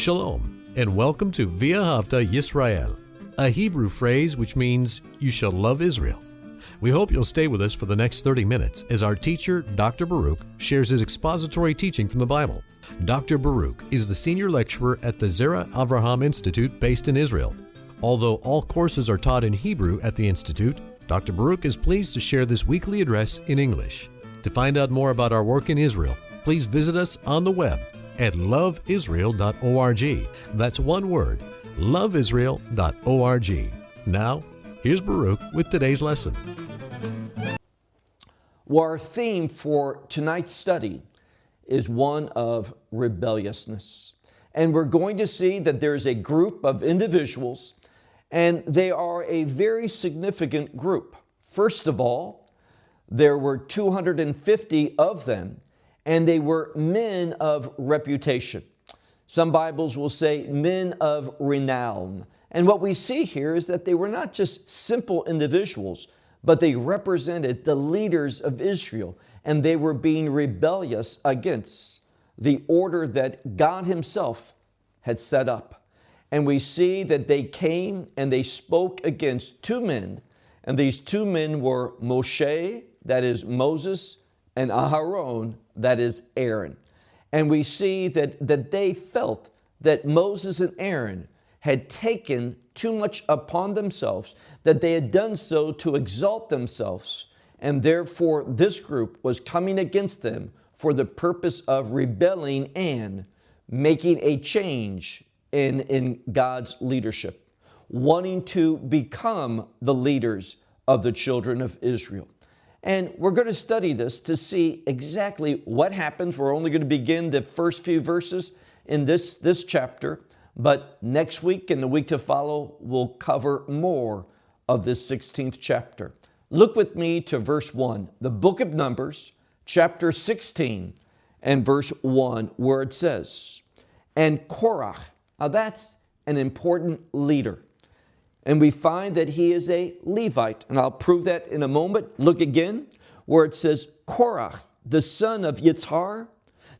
Shalom, and welcome to V'ahavta Yisrael, a Hebrew phrase which means, you shall love Israel. We hope you'll stay with us for the next 30 minutes as our teacher, Dr. Baruch, shares his expository teaching from the Bible. Dr. Baruch is the senior lecturer at the Zera Avraham Institute based in Israel. Although all courses are taught in Hebrew at the Institute, Dr. Baruch is pleased to share this weekly address in English. To find out more about our work in Israel, please visit us on the web at LoveIsrael.org. That's one word, LoveIsrael.org. Now, here's Baruch with today's lesson. Well, our theme for tonight's study is one of rebelliousness. And we're going to see that there's a group of individuals, and they are a very significant group. First of all, there were 250 of them, and they were men of reputation. Some Bibles will say men of renown. And what we see here is that they were not just simple individuals, but they represented the leaders of Israel, and they were being rebellious against the order that God Himself had set up. And we see that they came and they spoke against two men, and these two men were Moshe, that is Moses, and Aharon, that is Aaron. And we see that they felt that Moses and Aaron had taken too much upon themselves, that they had done so to exalt themselves, and therefore this group was coming against them for the purpose of rebelling and making a change in God's leadership, wanting to become the leaders of the children of Israel. And we're going to study this to see exactly what happens. We're only going to begin the first few verses in this chapter, but next week and the week to follow, we'll cover more of this 16th chapter. Look with me to verse 1, the book of Numbers, chapter 16, and verse 1, where it says, "And Korach," now that's an important leader. And we find that he is a Levite. And I'll prove that in a moment. Look again where it says Korach, the son of Yitzhar,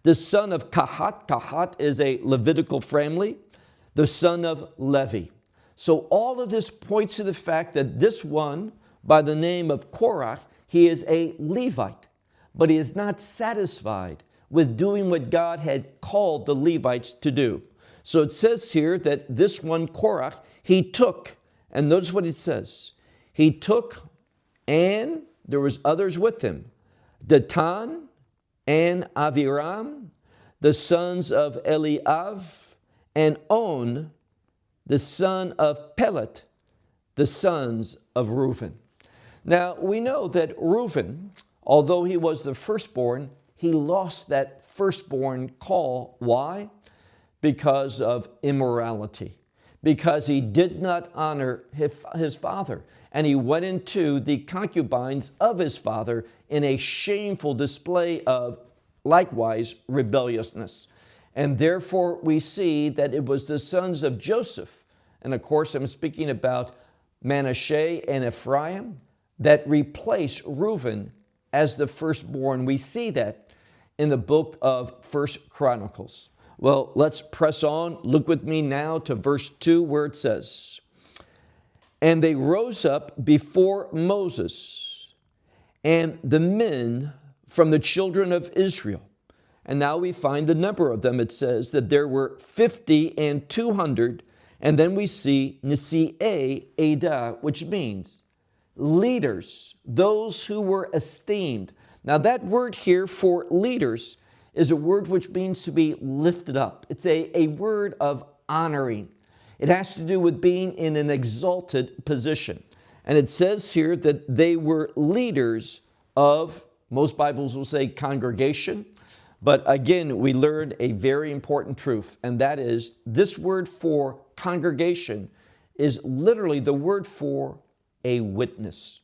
the son of Kahat. Kahat is a Levitical family, the son of Levi. So all of this points to the fact that this one, by the name of Korach, he is a Levite. But he is not satisfied with doing what God had called the Levites to do. So it says here that this one, Korach, he took, and notice what it says. He took, and there was others with him, Datan and Aviram, the sons of Eliav, and On, the son of Pelet, the sons of Reuben. Now, we know that Reuben, although he was the firstborn, he lost that firstborn call. Why? Because of immorality. Because he did not honor his father. And he went into the concubines of his father in a shameful display of, likewise, rebelliousness. And therefore we see that it was the sons of Joseph, and of course I'm speaking about Manasseh and Ephraim, that replaced Reuben as the firstborn. We see that in the book of 1 Chronicles. Well, let's press on. Look with me now to verse 2 where it says, "And they rose up before Moses and the men from the children of Israel." And now we find the number of them. It says that there were 50 and 200. And then we see Nisi'e Edah, which means leaders, those who were esteemed. Now that word here for leaders is a word which means to be lifted up. It's a word of honoring. It has to do with being in an exalted position. And it says here that they were leaders of, most Bibles will say congregation, but again, we learned a very important truth, and that is this word for congregation is literally the word for a witness.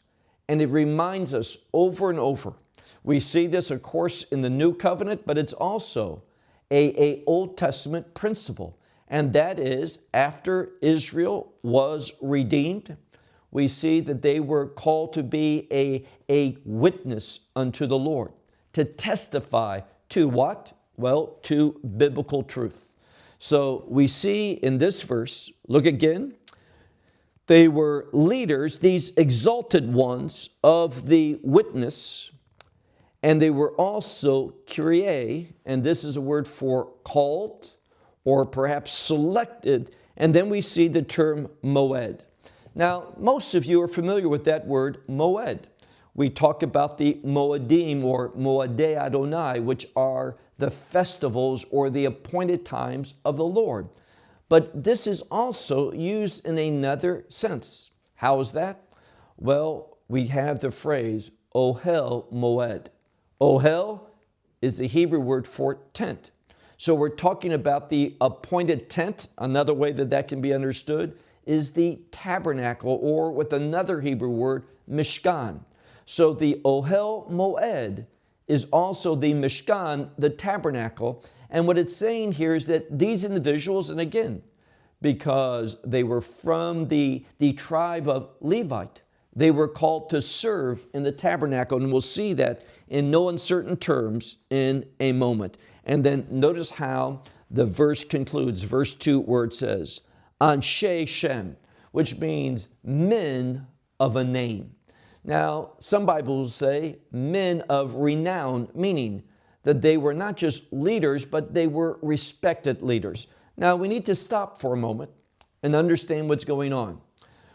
And it reminds us over and over. We see this, of course, in the New Covenant, but it's also a Old Testament principle. And that is, after Israel was redeemed, we see that they were called to be a witness unto the Lord, to testify to what? Well, to biblical truth. So we see in this verse, look again, they were leaders, these exalted ones of the witness, and they were also Kyrie, and this is a word for called or perhaps selected, and then we see the term moed. Now, most of you are familiar with that word moed. We talk about the Moedim or Moedei Adonai, which are the festivals or the appointed times of the Lord. But this is also used in another sense. How is that? Well, we have the phrase Ohel Moed. Ohel is the Hebrew word for tent. So we're talking about the appointed tent. Another way that that can be understood is the tabernacle, or with another Hebrew word, Mishkan. So the Ohel Moed is also the Mishkan, the tabernacle. And what it's saying here is that these individuals, and again, because they were from the tribe of Levite, they were called to serve in the tabernacle. And we'll see that in no uncertain terms in a moment. And then notice how the verse concludes, verse 2, where it says, Anshe Shem, which means men of a name. Now, some Bibles say men of renown, meaning that they were not just leaders, but they were respected leaders. Now, we need to stop for a moment and understand what's going on.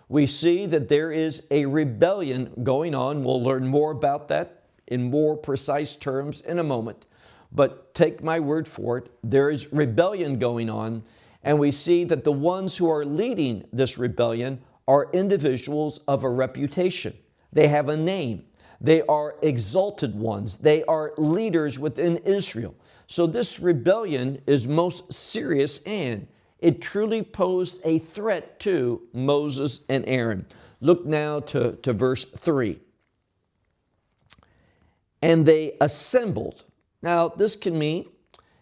We see that there is a rebellion going on. We'll learn more about that in more precise terms in a moment. But take my word for it, there is rebellion going on, and we see that the ones who are leading this rebellion are individuals of a reputation. They have a name. They are exalted ones. They are leaders within Israel. So this rebellion is most serious, and it truly posed a threat to Moses and Aaron. Look now to verse 3. And they assembled. Now, this can mean,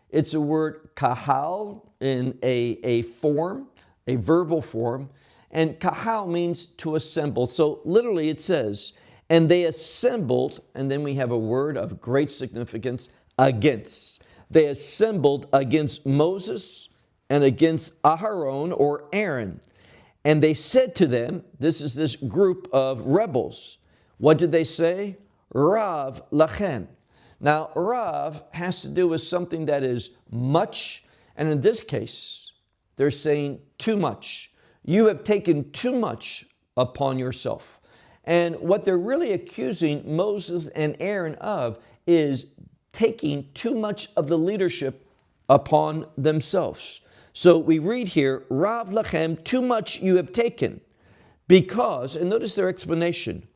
it's a word kahal in a form, a verbal form, and kahal means to assemble. So literally it says, and they assembled, and then we have a word of great significance, against. They assembled against Moses and against Aharon or Aaron. And they said to them, this is this group of rebels. What did they say? Rav lachem. Now, Rav has to do with something that is much, and in this case, they're saying too much. You have taken too much upon yourself. And what they're really accusing Moses and Aaron of is taking too much of the leadership upon themselves. So we read here, Rav lachem, too much you have taken, because, and notice their explanation,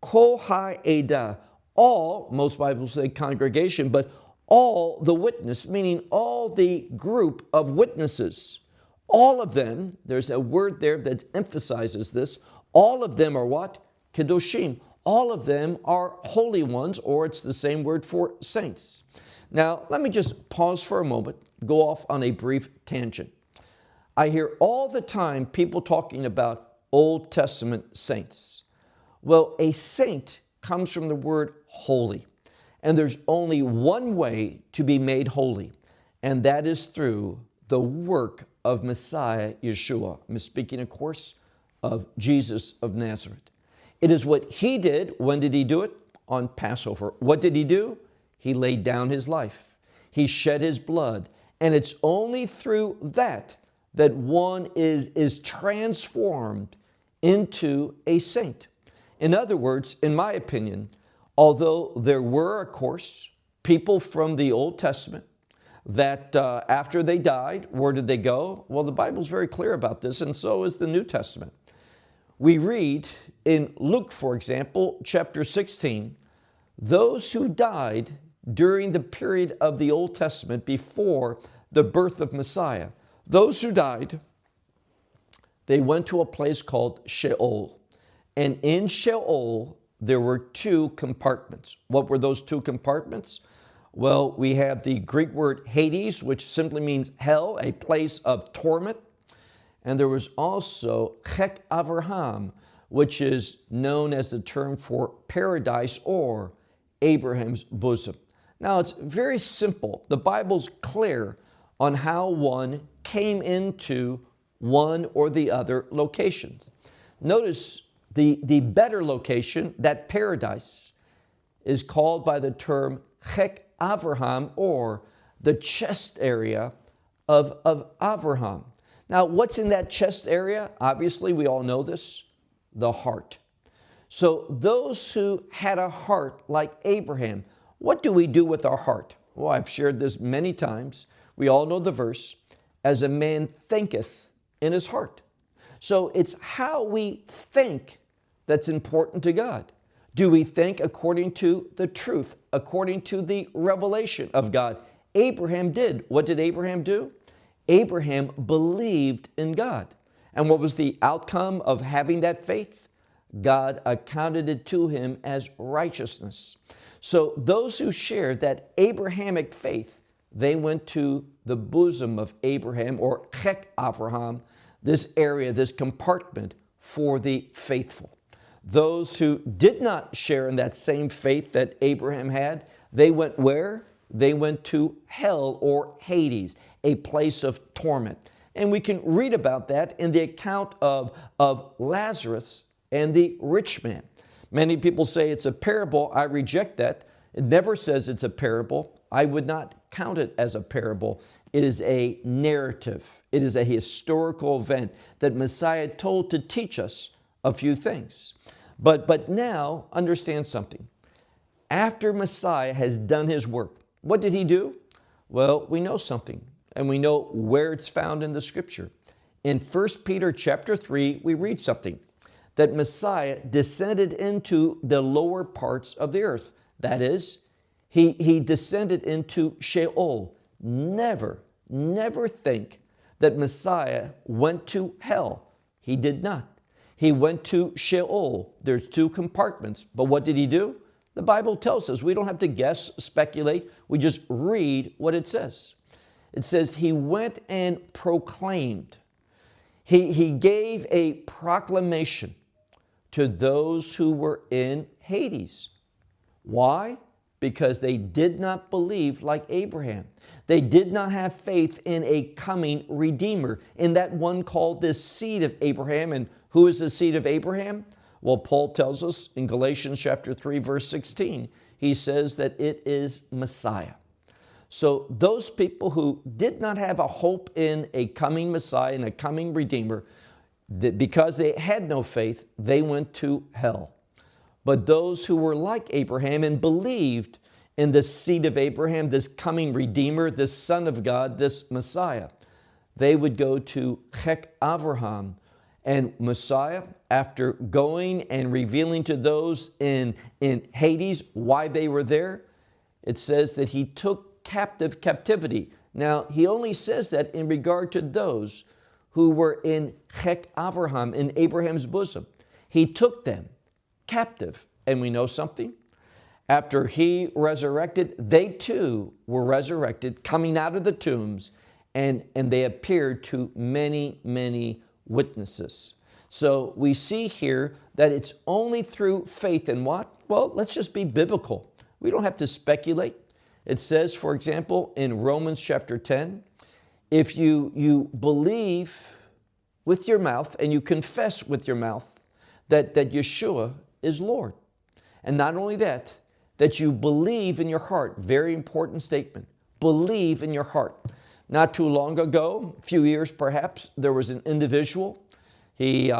kol ha'edah, all, most Bibles say congregation, but all the witness, meaning all the group of witnesses, all of them, there's a word there that emphasizes this, all of them are what? Kedoshim. All of them are holy ones, or it's the same word for saints. Now, let me just pause for a moment, go off on a brief tangent. I hear all the time people talking about Old Testament saints. Well, a saint comes from the word holy. And there's only one way to be made holy, and that is through the work of Messiah Yeshua. I'm speaking, of course, of Jesus of Nazareth. It is what he did. When did he do it? On Passover. What did he do? He laid down his life. He shed his blood. And it's only through that that one is transformed into a saint. In other words, in my opinion, although there were, of course, people from the Old Testament that after they died, where did they go? Well, the Bible's very clear about this, and so is the New Testament. We read in Luke, for example, chapter 16, those who died during the period of the Old Testament before the birth of Messiah, those who died, they went to a place called Sheol. And in Sheol, there were two compartments. What were those two compartments? Well, we have the Greek word Hades, which simply means hell, a place of torment. And there was also Chet Avraham, which is known as the term for paradise or Abraham's bosom. Now, it's very simple. The Bible's clear on how one came into one or the other locations. Notice the better location, that paradise, is called by the term Chek Avraham, or the chest area of Avraham. Now, what's in that chest area? Obviously, we all know this, the heart. So those who had a heart like Abraham, what do we do with our heart? Well, I've shared this many times. We all know the verse, as a man thinketh in his heart. So it's how we think that's important to God. Do we think according to the truth, according to the revelation of God? Abraham did. What did Abraham do? Abraham believed in God. And what was the outcome of having that faith? God accounted it to him as righteousness. So those who shared that Abrahamic faith, they went to the bosom of Abraham, or Chek Avraham, this area, this compartment for the faithful. Those who did not share in that same faith that Abraham had, they went where? They went to hell, or Hades, a place of torment. And we can read about that in the account of Lazarus and the rich man. Many people say it's a parable. I reject that. It never says it's a parable. I would not count it as a parable. It is a narrative. It is a historical event that Messiah told to teach us a few things. But now, understand something. After Messiah has done his work, what did he do? Well, we know something, and we know where it's found in the Scripture. In 1 Peter chapter 3, we read something, that Messiah descended into the lower parts of the earth. That is, he descended into Sheol. Never think that Messiah went to hell. He did not. He went to Sheol. There's two compartments. But what did he do? The Bible tells us. We don't have to guess, speculate. We just read what it says. It says he went and proclaimed. He gave a proclamation to those who were in Hades. Why? Because they did not believe like Abraham. They did not have faith in a coming Redeemer, in that one called the seed of Abraham. And who is the seed of Abraham? Well, Paul tells us in Galatians chapter 3, verse 16, he says that it is Messiah. So those people who did not have a hope in a coming Messiah and a coming Redeemer, that because they had no faith, they went to hell. But those who were like Abraham and believed in the seed of Abraham, this coming Redeemer, this Son of God, this Messiah, they would go to Chek Avraham. And Messiah, after going and revealing to those in Hades why they were there, it says that he took captivity. Now, he only says that in regard to those who were in Chek Avraham, in Abraham's bosom. He took them captive. And we know something. After he resurrected, they too were resurrected, coming out of the tombs, and they appeared to many witnesses. So we see here that it's only through faith in what? Well, let's just be biblical. We don't have to speculate. It says, for example, in Romans chapter 10, if you believe with your mouth and you confess with your mouth that Yeshua is Lord. And not only that you believe in your heart. Very important statement. Believe in your heart. Not too long ago, a few years perhaps, there was an individual. He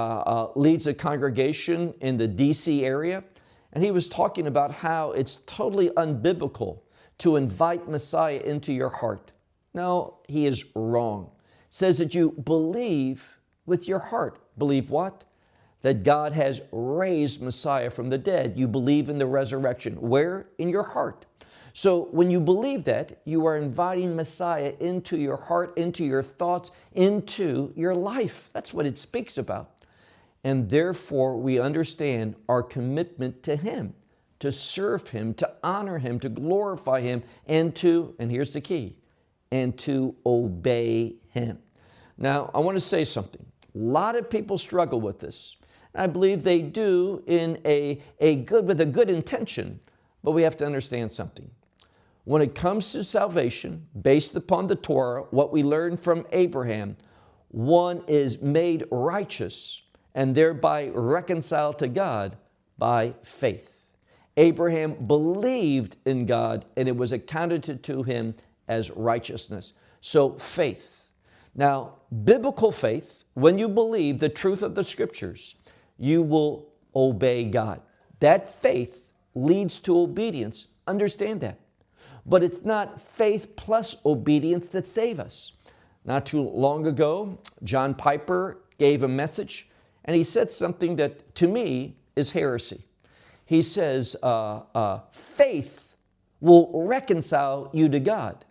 leads a congregation in the DC area, and he was talking about how it's totally unbiblical to invite Messiah into your heart. No, he is wrong. It says that you believe with your heart. Believe what? That God has raised Messiah from the dead. You believe in the resurrection. Where? In your heart. So when you believe that, you are inviting Messiah into your heart, into your thoughts, into your life. That's what it speaks about. And therefore, we understand our commitment to Him, to serve Him, to honor Him, to glorify Him, and here's the key, and to obey Him. Now, I want to say something. A lot of people struggle with this. I believe they do in with a good intention, but we have to understand something. when it comes to salvation, based upon the Torah, what we learn from Abraham, one is made righteous and thereby reconciled to God by faith. Abraham believed in God and it was accounted to him as righteousness. So faith. Now, biblical faith, when you believe the truth of the Scriptures, you will obey God. That faith leads to obedience. Understand that. But it's not faith plus obedience that save us. Not too long ago, John Piper gave a message, and he said something that to me is heresy. He says, faith will reconcile you to God.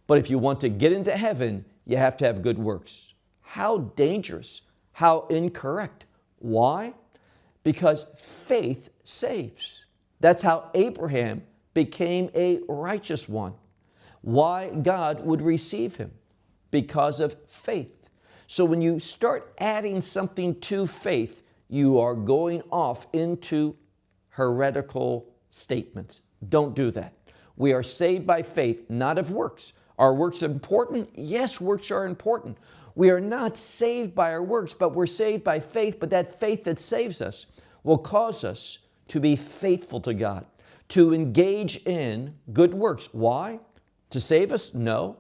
But if you want to get into heaven, you have to have good works. How dangerous, how incorrect. Why? Because faith saves. That's how Abraham became a righteous one. Why God would receive him? Because of faith. So when you start adding something to faith, you are going off into heretical statements. Don't do that. We are saved by faith, not of works. Are works important? Yes, works are important. We are not saved by our works, but we're saved by faith. But that faith that saves us will cause us to be faithful to God, to engage in good works. Why? To save us? No.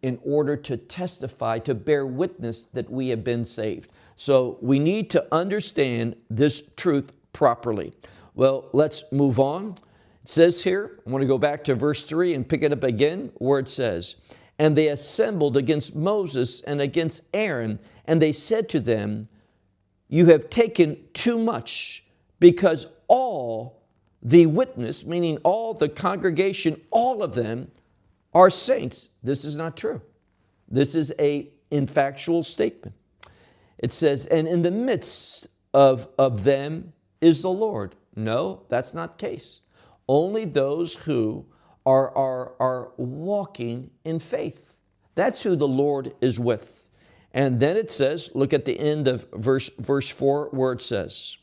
In order to testify, to bear witness that we have been saved. So we need to understand this truth properly. Well, let's move on. It says here, I want to go back to verse 3 and pick it up again where it says, "And they assembled against Moses and against Aaron, and they said to them, you have taken too much, because all the witness," meaning all the congregation, all of them are saints. This is not true. This is a infactual statement. It says, "And in the midst of them is the Lord." No, that's not the case. Only those who are walking in faith. That's who the Lord is with. And then it says, look at the end of verse 4 where it says,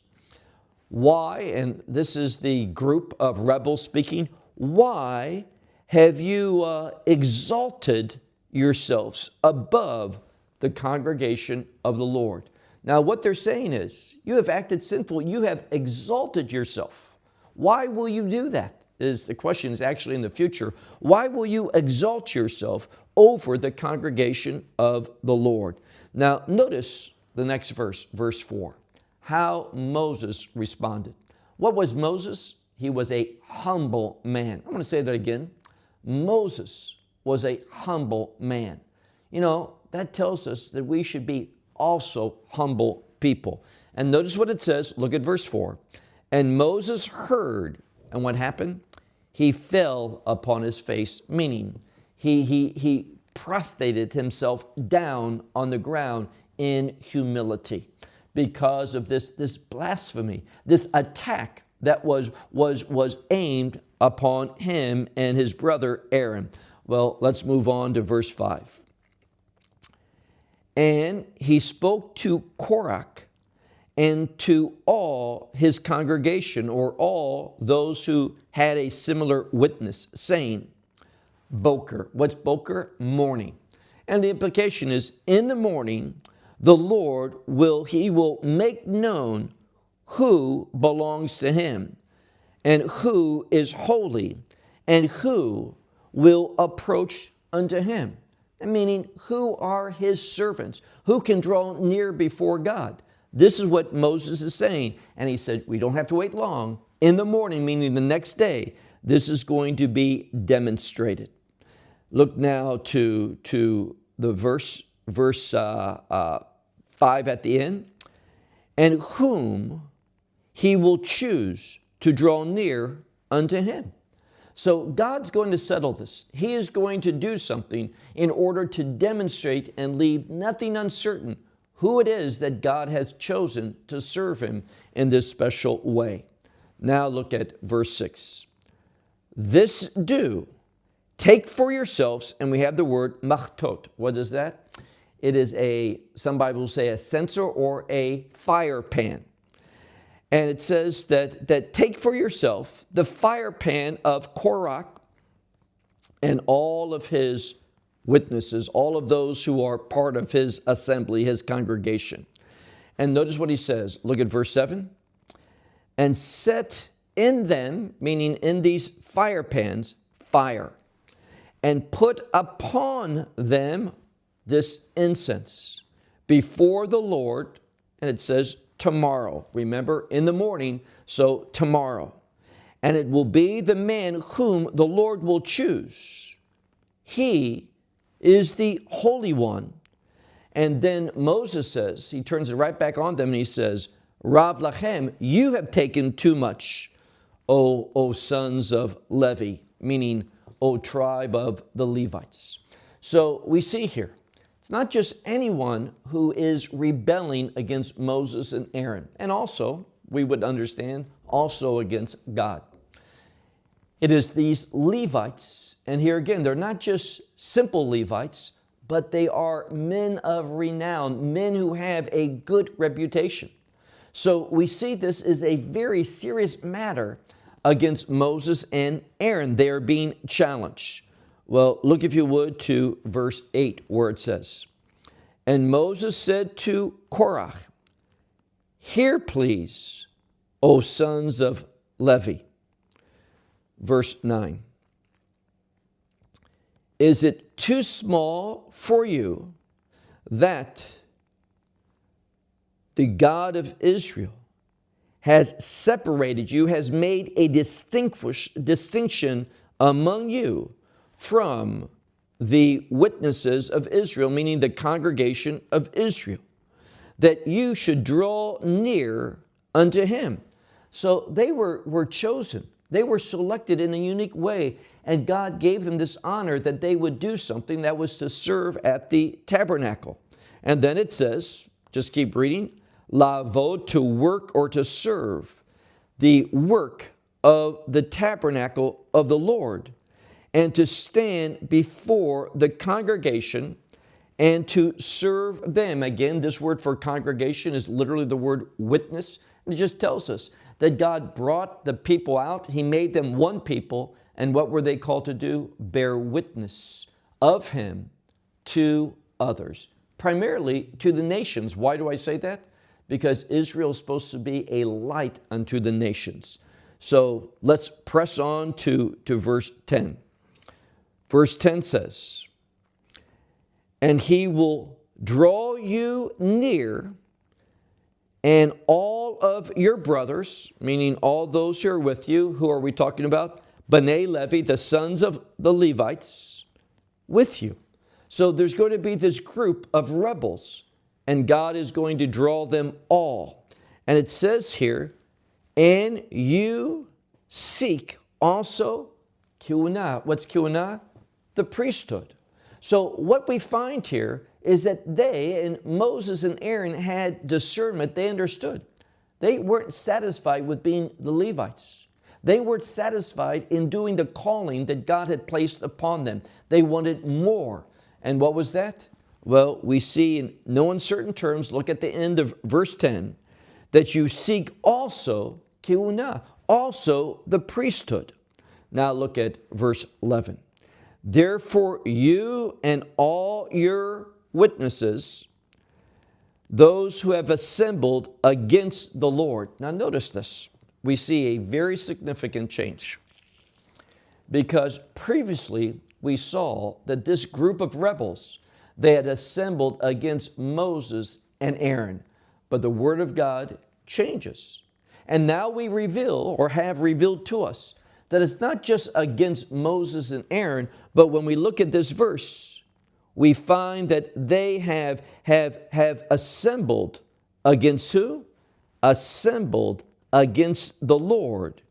"Why," and this is the group of rebels speaking, "why have you exalted yourselves above the congregation of the Lord?" Now what they're saying is, you have acted sinful, you have exalted yourself. Why will you do that? The question is actually in the future. Why will you exalt yourself over the congregation of the Lord? Now notice the next verse, verse 4, how Moses responded. What was Moses? He was a humble man. I'm going to say that again. Moses was a humble man. You know, that tells us that we should be also humble people. And notice what it says. Look at verse 4. "And Moses heard," and what happened? He fell upon his face, meaning he prostrated himself down on the ground in humility because of this blasphemy, this attack that was aimed upon him and his brother Aaron. Well, let's move on to verse 5. "And he spoke to Korah and to all his congregation," or all those who had a similar witness, saying, Boker. What's Boker? Morning. And the implication is, in the morning, the Lord will make known who belongs to him and who is holy and who will approach unto him. Meaning, who are his servants? Who can draw near before God? This is what Moses is saying. And he said, we don't have to wait long. In the morning, meaning the next day, this is going to be demonstrated. Look now to the verse 5 at the end. "And whom he will choose to draw near unto him." So God's going to settle this. He is going to do something in order to demonstrate and leave nothing uncertain who it is that God has chosen to serve him in this special way. Now look at verse 6. "This do, take for yourselves," and we have the word machtot. What is that? It is some Bibles say a censer or a fire pan. And it says that take for yourself the fire pan of Korah and all of his witnesses, all of those who are part of his assembly, his congregation. And notice what he says. Look at verse 7. And set in them, meaning in these fire pans, fire, and put upon them this incense before the Lord. And it says tomorrow. Remember, in the morning, so tomorrow. And it will be the man whom the Lord will choose. He is the Holy One. And then Moses says, he turns it right back on them and he says, Rav lachem, you have taken too much, O sons of Levi, meaning, O tribe of the Levites. So we see here, it's not just anyone who is rebelling against Moses and Aaron, and also, we would understand, also against God. It is these Levites, and here again, they're not just simple Levites, but they are men of renown, men who have a good reputation. So we see this is a very serious matter against Moses and Aaron. They are being challenged. Well, look if you would to verse 8 where it says, And Moses said to Korah, Hear please, O sons of Levi. Verse 9. Is it too small for you that the God of Israel has separated you, has made a distinction among you from the witnesses of Israel, meaning the congregation of Israel, that you should draw near unto him? So they were chosen. They were selected in a unique way, and God gave them this honor that they would do something that was to serve at the tabernacle. And then it says, just keep reading, lavod, to work or to serve the work of the tabernacle of the Lord, and to stand before the congregation and to serve them. Again, this word for congregation is literally the word witness. And it just tells us that God brought the people out. He made them one people. And what were they called to do? Bear witness of him to others, primarily to the nations. Why do I say that? Because Israel is supposed to be a light unto the nations. So let's press on to verse 10. Verse 10 says, And he will draw you near, and all of your brothers, meaning all those who are with you, who are we talking about? Bnei Levi, the sons of the Levites, with you. So there's going to be this group of rebels, and God is going to draw them all. And it says here, and you seek also kiunah. What's kiunah? The priesthood. So what we find here is that they, and Moses and Aaron, had discernment. They understood. They weren't satisfied with being the Levites. They weren't satisfied in doing the calling that God had placed upon them. They wanted more. And what was that? Well, we see in no uncertain terms, look at the end of verse 10, that you seek also kiunah, also the priesthood. Now look at verse 11. Therefore you and all your witnesses, those who have assembled against the Lord. Now notice this. We see a very significant change, because previously we saw that this group of rebels, they had assembled against Moses and Aaron. But the Word of God changes. And now we reveal, or have revealed to us, that it's not just against Moses and Aaron, but when we look at this verse, we find that they have assembled against who? Assembled against the Lord.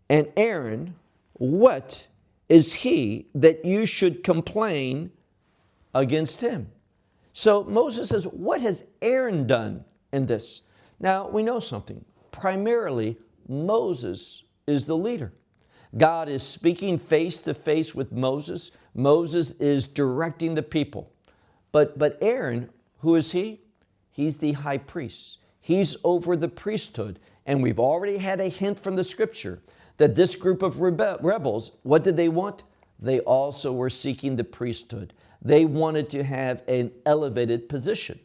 And Aaron, what is he that you should complain against him? So Moses says, what has Aaron done in this? Now we know something. Primarily, Moses is the leader. God is speaking face to face with Moses. Moses is directing the people. But Aaron, who is he? He's the high priest. He's over the priesthood. And we've already had a hint from the scripture that this group of rebels, what did they want? they also were seeking the priesthood. They wanted to have an elevated position.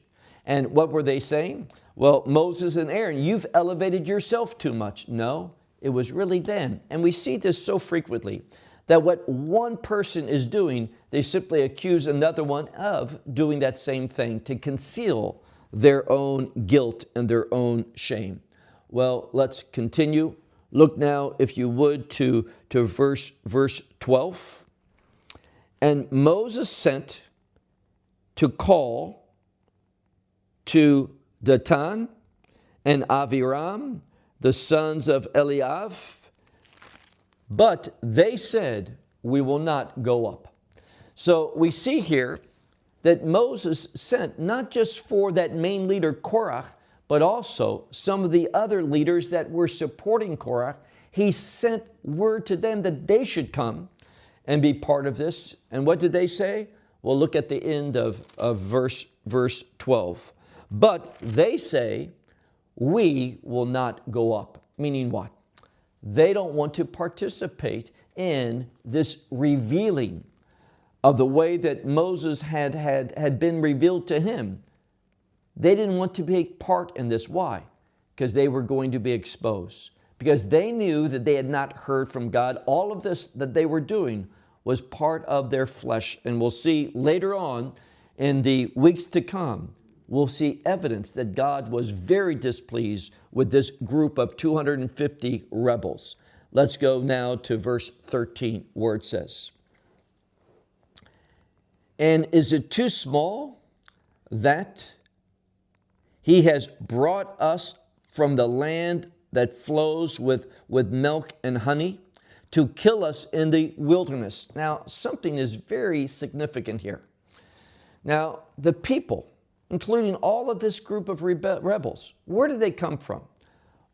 And what were they saying? Well, Moses and Aaron, you've elevated yourself too much. No, it was really them. And we see this so frequently that what one person is doing, they simply accuse another one of doing that same thing to conceal their own guilt and their own shame. Well, let's continue. Look now, if you would, to verse 12. And Moses sent to call to Dathan and Aviram, the sons of Eliav, but they said, we will not go up. So we see here that Moses sent not just for that main leader Korah, but also some of the other leaders that were supporting Korah. He sent word to them that they should come and be part of this. And what did they say? Well, look at the end of verse 12. But they say, we will not go up. Meaning what? They don't want to participate in this revealing of the way that Moses had been revealed to him. They didn't want to take part in this. Why? Because they were going to be exposed. Because they knew that they had not heard from God. All of this that they were doing was part of their flesh. And we'll see later on in the weeks to come, we'll see evidence that God was very displeased with this group of 250 rebels. Let's go now to verse 13 where it says, and is it too small that he has brought us from the land that flows with milk and honey to kill us in the wilderness? Now, something is very significant here. Now, the people, including all of this group of rebels, where did they come from?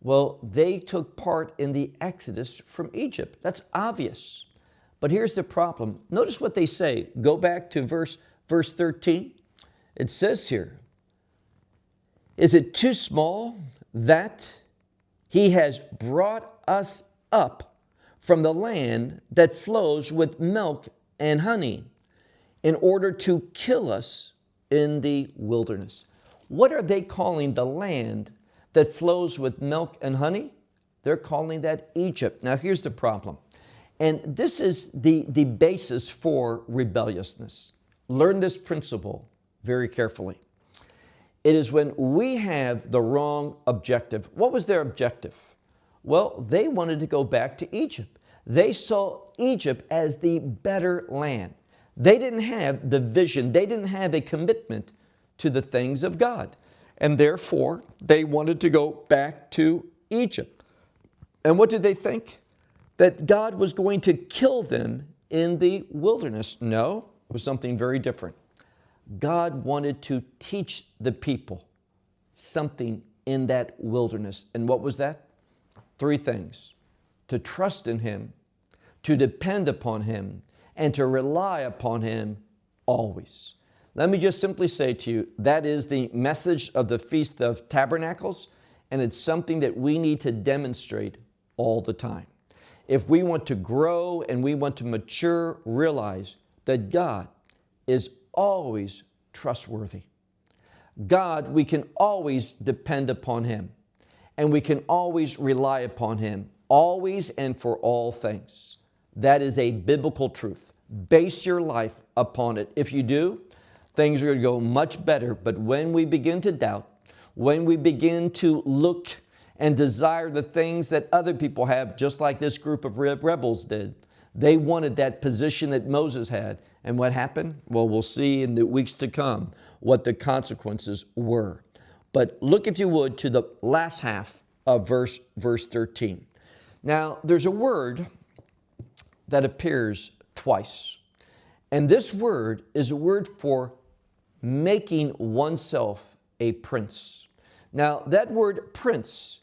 Well, they took part in the Exodus from Egypt. That's obvious. But here's the problem. Notice what they say. Go back to verse 13. It says here, is it too small that he has brought us up from the land that flows with milk and honey in order to kill us in the wilderness? What are they calling the land that flows with milk and honey? They're calling that Egypt. Now here's the problem. And this is the basis for rebelliousness. Learn this principle very carefully. It is when we have the wrong objective. What was their objective? Well, they wanted to go back to Egypt. They saw Egypt as the better land. They didn't have the vision. They didn't have a commitment to the things of God. And therefore, they wanted to go back to Egypt. And what did they think? That God was going to kill them in the wilderness. No, it was something very different. God wanted to teach the people something in that wilderness. And what was that? 3 things. To trust in Him, to depend upon Him, and to rely upon Him always. Let me just simply say to you, that is the message of the Feast of Tabernacles, and it's something that we need to demonstrate all the time. If we want to grow and we want to mature, realize that God is always trustworthy. God, we can always depend upon Him, and we can always rely upon Him, always and for all things. That is a biblical truth. Base your life upon it. If you do, things are going to go much better. But when we begin to doubt, when we begin to look and desire the things that other people have, just like this group of rebels did, they wanted that position that Moses had. And what happened? Well, we'll see in the weeks to come what the consequences were. But look, if you would, to the last half of verse 13. Now, there's a word that appears twice. And this word is a word for making oneself a prince. Now, that word prince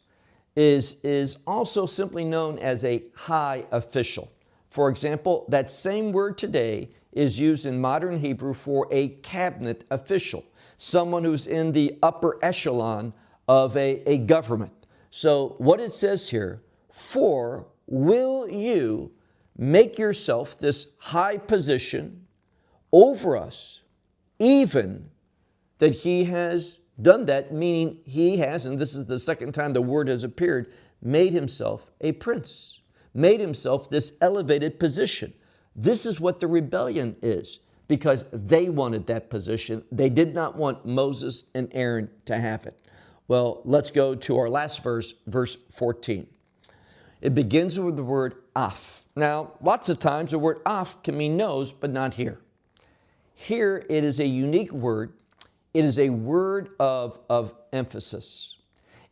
is also simply known as a high official. For example, that same word today is used in modern Hebrew for a cabinet official, someone who's in the upper echelon of a government. So what it says here, for will you make yourself this high position over us, even that he has done that, meaning he has, and this is the second time the word has appeared, made himself a prince, made himself this elevated position. This is what the rebellion is, because they wanted that position. They did not want Moses and Aaron to have it. Well, let's go to our last verse, verse 14. It begins with the word af. Now, lots of times the word af can mean nose, but not here. Here it is a unique word. It is a word of emphasis.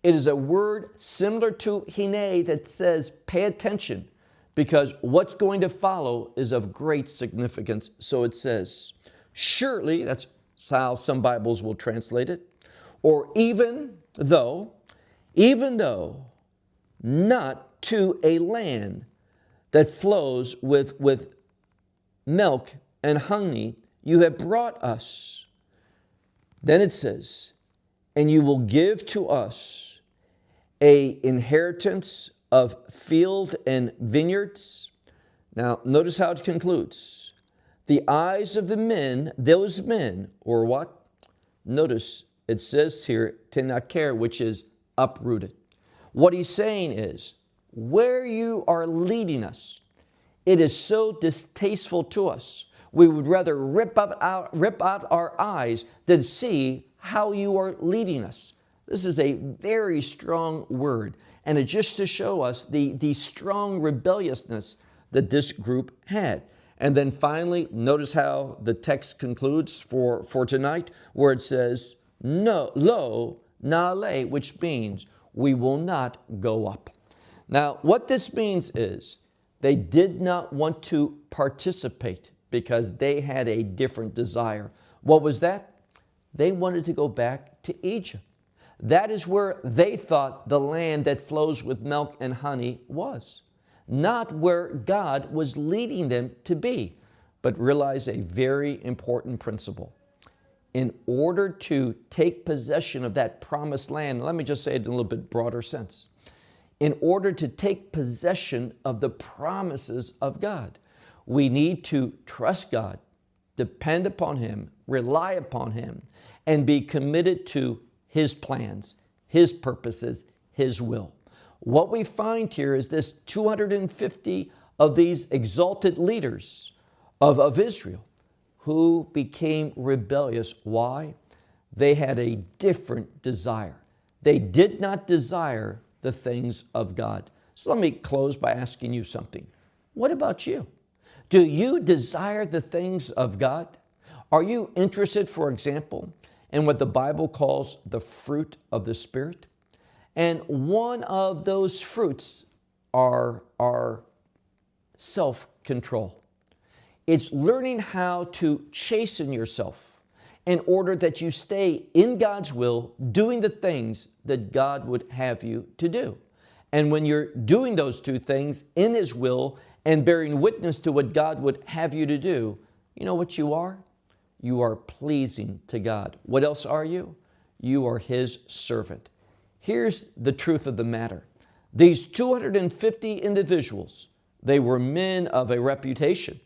It is a word similar to hine that says, pay attention, because what's going to follow is of great significance. So it says, surely, that's how some Bibles will translate it, or even though, not to a land that flows with milk and honey, you have brought us. Then it says, and you will give to us a inheritance of field and vineyards. Now, notice how it concludes. The eyes of the men, those men, or what? Notice it says here, tenaker, which is uprooted. What he's saying is, where you are leading us, it is so distasteful to us. We would rather rip out our eyes than see how you are leading us. This is a very strong word, and it's just to show us the strong rebelliousness that this group had. And then finally, notice how the text concludes for tonight, where it says, no, lo, nale, which means we will not go up. Now, what this means is they did not want to participate because they had a different desire. What was that? They wanted to go back to Egypt. That is where they thought the land that flows with milk and honey was, not where God was leading them to be. But realize a very important principle. In order to take possession of that promised land, let me just say it in a little bit broader sense. In order to take possession of the promises of God, we need to trust God, depend upon Him, rely upon Him, and be committed to His plans, His purposes, His will. What we find here is this 250 of these exalted leaders of Israel who became rebellious. Why? They had a different desire. They did not desire the things of God. So let me close by asking you something. What about you? Do you desire the things of God? Are you interested, for example, in what the Bible calls the fruit of the Spirit? And one of those fruits are self-control. It's learning how to chasten yourself in order that you stay in God's will, doing the things that God would have you to do. And when you're doing those two things in His will and bearing witness to what God would have you to do, you know what you are? You are pleasing to God. What else are you? You are His servant. Here's the truth of the matter. These 250 individuals, they were men of a reputation,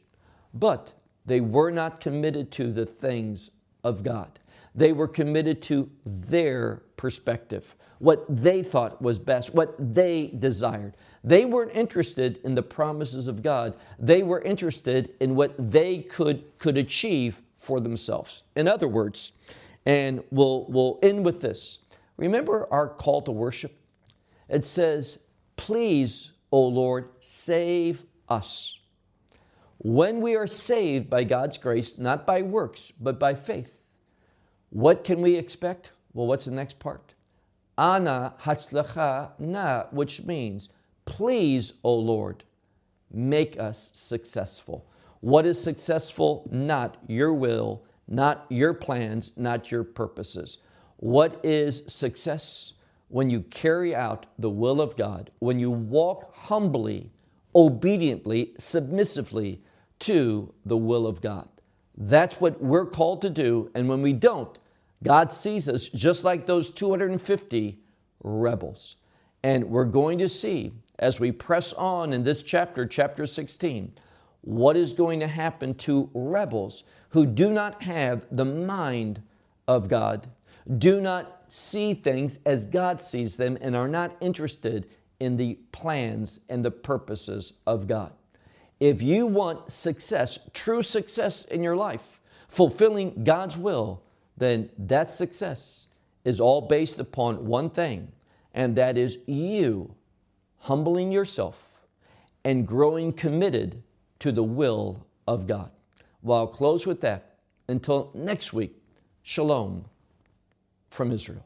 but they were not committed to the things of God. They were committed to their perspective, what they thought was best, what they desired. They weren't interested in the promises of God. They were interested in what they could achieve for themselves. In other words, and we'll end with this. Remember our call to worship? It says, please, O Lord, save us. When we are saved by God's grace, not by works, but by faith, what can we expect? Well, what's the next part? Ana hatzlacha na, which means, please, O Lord, make us successful. What is successful? Not your will, not your plans, not your purposes. What is success? When you carry out the will of God, when you walk humbly, obediently, submissively to the will of God. That's what we're called to do. And when we don't, God sees us just like those 250 rebels. And we're going to see as we press on in this chapter, chapter 16, what is going to happen to rebels who do not have the mind of God, do not see things as God sees them, and are not interested in the plans and the purposes of God. If you want success, true success in your life, fulfilling God's will, then that success is all based upon one thing, and that is you humbling yourself and growing committed to the will of God. Well, I'll close with that. Until next week, shalom from Israel.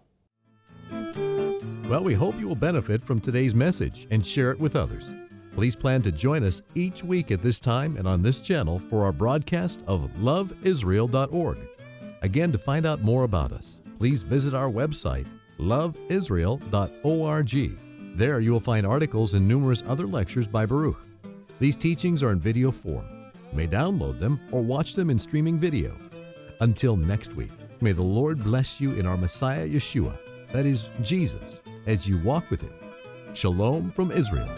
Well, we hope you will benefit from today's message and share it with others. Please plan to join us each week at this time and on this channel for our broadcast of LoveIsrael.org. Again, to find out more about us, please visit our website, LoveIsrael.org. There you will find articles and numerous other lectures by Baruch. These teachings are in video form. You may download them or watch them in streaming video. Until next week, may the Lord bless you in our Messiah Yeshua, that is Jesus, as you walk with Him. Shalom from Israel.